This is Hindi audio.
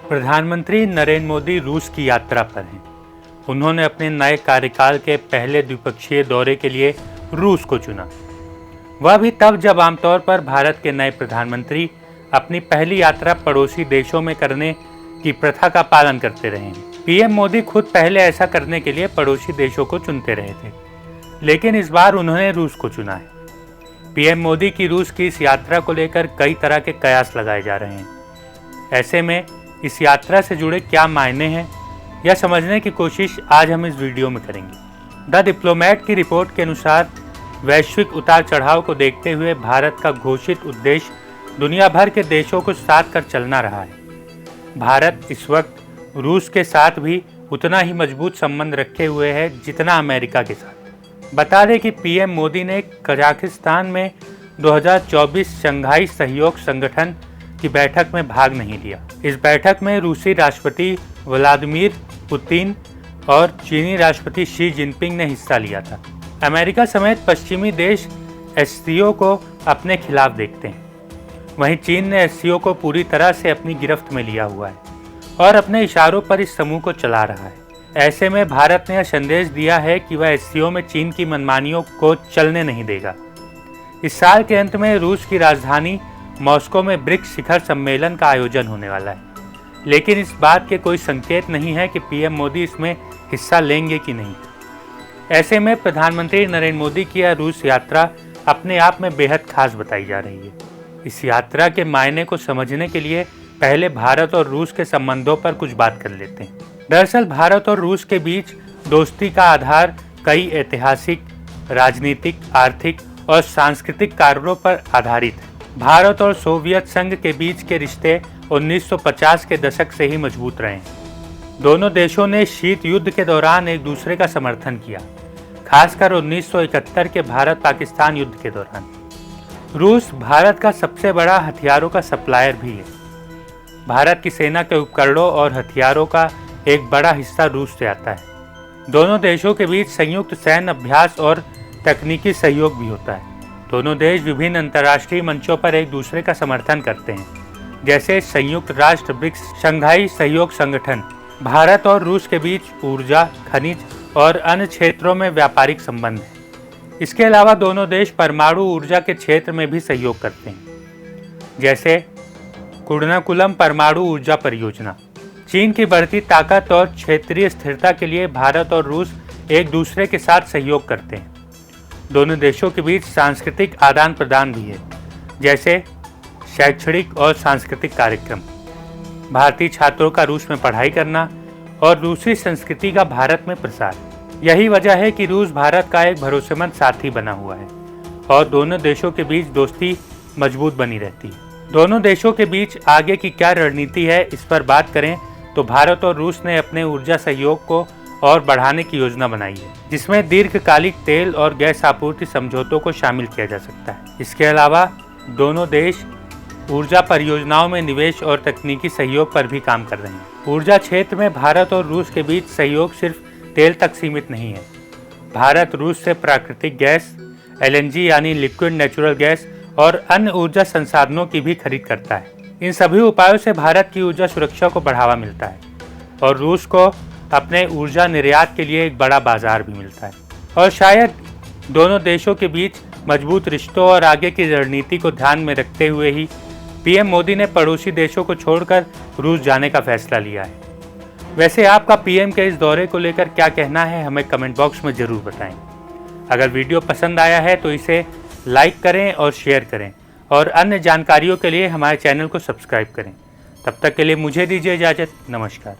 प्रधानमंत्री नरेंद्र मोदी रूस की यात्रा पर हैं। उन्होंने अपने नए कार्यकाल के पहले द्विपक्षीय दौरे के लिए रूस को चुना। वह भी तब जब आमतौर पर भारत के नए प्रधानमंत्री अपनी पहली यात्रा पड़ोसी देशों में करने की प्रथा का पालन करते रहे हैं। पीएम मोदी खुद पहले ऐसा करने के लिए पड़ोसी देशों को चुनते रहे थे, लेकिन इस बार उन्होंने रूस को चुना है। पीएम मोदी की रूस की इस यात्रा को लेकर कई तरह के कयास लगाए जा रहे हैं। ऐसे में इस यात्रा से जुड़े क्या मायने हैं, यह समझने की कोशिश आज हम इस वीडियो में करेंगे। द डिप्लोमेट की रिपोर्ट के अनुसार वैश्विक उतार चढ़ाव को देखते हुए भारत का घोषित उद्देश्य दुनिया भर के देशों को साथ कर चलना रहा है। भारत इस वक्त रूस के साथ भी उतना ही मजबूत संबंध रखे हुए है जितना अमेरिका के साथ। बता दें कि पीएम मोदी ने कजाकिस्तान में 2024 शंघाई सहयोग संगठन की बैठक में भाग नहीं लिया। इस बैठक में रूसी राष्ट्रपति व्लादिमीर पुतिन और चीनी राष्ट्रपति शी जिनपिंग ने हिस्सा लिया था। अमेरिका समेत पश्चिमी देश एससीओ को अपने खिलाफ देखते हैं। वहीं चीन ने एससीओ को पूरी तरह से अपनी गिरफ्त में लिया हुआ है और अपने इशारों पर इस समूह को चला रहा है। ऐसे में भारत ने यह संदेश दिया है कि वह एससीओ में चीन की मनमानियों को चलने नहीं देगा। इस साल के अंत में रूस की राजधानी मॉस्को में ब्रिक्स शिखर सम्मेलन का आयोजन होने वाला है, लेकिन इस बात के कोई संकेत नहीं है कि पीएम मोदी इसमें हिस्सा लेंगे कि नहीं। ऐसे में प्रधानमंत्री नरेंद्र मोदी की यह रूस यात्रा अपने आप में बेहद खास बताई जा रही है। इस यात्रा के मायने को समझने के लिए पहले भारत और रूस के संबंधों पर कुछ बात कर लेते हैं। दरअसल भारत और रूस के बीच दोस्ती का आधार कई ऐतिहासिक, राजनीतिक, आर्थिक और सांस्कृतिक कारणों पर आधारित है। भारत और सोवियत संघ के बीच के रिश्ते 1950 के दशक से ही मजबूत रहे हैं। दोनों देशों ने शीत युद्ध के दौरान एक दूसरे का समर्थन किया, खासकर 1971 के भारत पाकिस्तान युद्ध के दौरान। रूस भारत का सबसे बड़ा हथियारों का सप्लायर भी है। भारत की सेना के उपकरणों और हथियारों का एक बड़ा हिस्सा रूस से आता है। दोनों देशों के बीच संयुक्त सैन्य अभ्यास और तकनीकी सहयोग भी होता है। दोनों देश विभिन्न अंतर्राष्ट्रीय मंचों पर एक दूसरे का समर्थन करते हैं, जैसे संयुक्त राष्ट्र, ब्रिक्स, शंघाई सहयोग संगठन। भारत और रूस के बीच ऊर्जा, खनिज और अन्य क्षेत्रों में व्यापारिक संबंध है। इसके अलावा दोनों देश परमाणु ऊर्जा के क्षेत्र में भी सहयोग करते हैं, जैसे कुर्णाकुलम परमाणु ऊर्जा परियोजना। चीन की बढ़ती ताकत और क्षेत्रीय स्थिरता के लिए भारत और रूस एक दूसरे के साथ सहयोग करते हैं। दोनों देशों के बीच सांस्कृतिक आदान प्रदान भी है, जैसे शैक्षणिक और सांस्कृतिक कार्यक्रम, भारतीय छात्रों का रूस में पढ़ाई करना और रूसी संस्कृति का भारत में प्रसार। यही वजह है कि रूस भारत का एक भरोसेमंद साथी बना हुआ है और दोनों देशों के बीच दोस्ती मजबूत बनी रहती है। दोनों देशों के बीच आगे की क्या रणनीति है, इस पर बात करें तो भारत और रूस ने अपने ऊर्जा सहयोग को और बढ़ाने की योजना बनाई है, जिसमें दीर्घकालिक तेल और गैस आपूर्ति समझौतों को शामिल किया जा सकता है। इसके अलावा दोनों देश ऊर्जा परियोजनाओं में निवेश और तकनीकी सहयोग पर भी काम कर रहे हैं। ऊर्जा क्षेत्र में भारत और रूस के बीच सहयोग सिर्फ तेल तक सीमित नहीं है। भारत रूस से प्राकृतिक गैस, एलएनजी यानी लिक्विड नेचुरल गैस और अन्य ऊर्जा संसाधनों की भी खरीद करता है। इन सभी उपायों से भारत की ऊर्जा सुरक्षा को बढ़ावा मिलता है और रूस को अपने ऊर्जा निर्यात के लिए एक बड़ा बाजार भी मिलता है। और शायद दोनों देशों के बीच मजबूत रिश्तों और आगे की रणनीति को ध्यान में रखते हुए ही पीएम मोदी ने पड़ोसी देशों को छोड़कर रूस जाने का फैसला लिया है। वैसे आपका पीएम के इस दौरे को लेकर क्या कहना है, हमें कमेंट बॉक्स में ज़रूर बताएं। अगर वीडियो पसंद आया है तो इसे लाइक करें और शेयर करें और अन्य जानकारियों के लिए हमारे चैनल को सब्सक्राइब करें। तब तक के लिए मुझे दीजिए इजाज़त। नमस्कार।